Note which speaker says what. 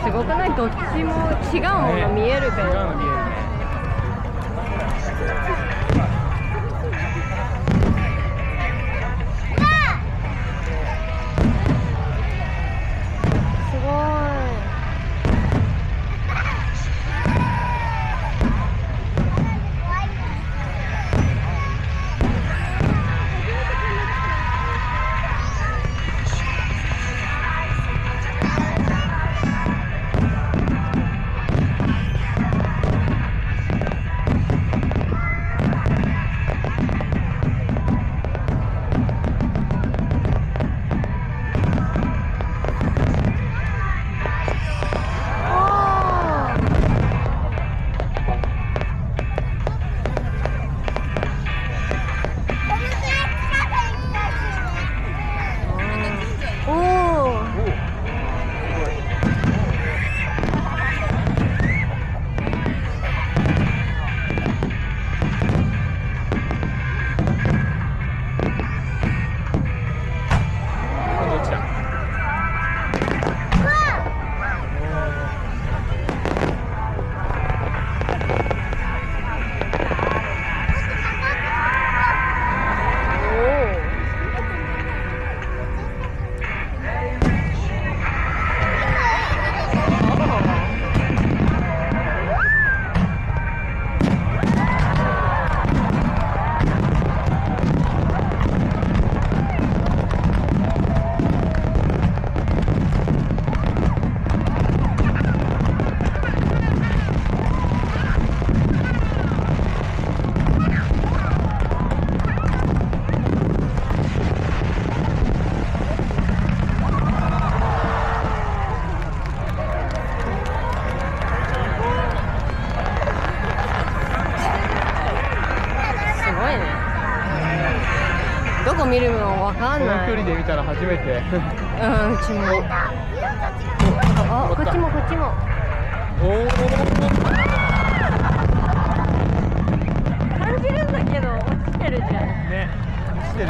Speaker 1: すごくない？どっちも違うもの見えるけど、
Speaker 2: 違うの見えるね。
Speaker 1: すごい。おお。
Speaker 2: 今度落ちた。すごいね。どこ見るのわかんこの
Speaker 1: ない。
Speaker 2: 距離で見たら初めて。
Speaker 1: うん、うちも。あ、こっちもこっちも。
Speaker 2: おお。
Speaker 1: 感じるんだけど落ちてるじゃん。
Speaker 2: ね、落ちてる。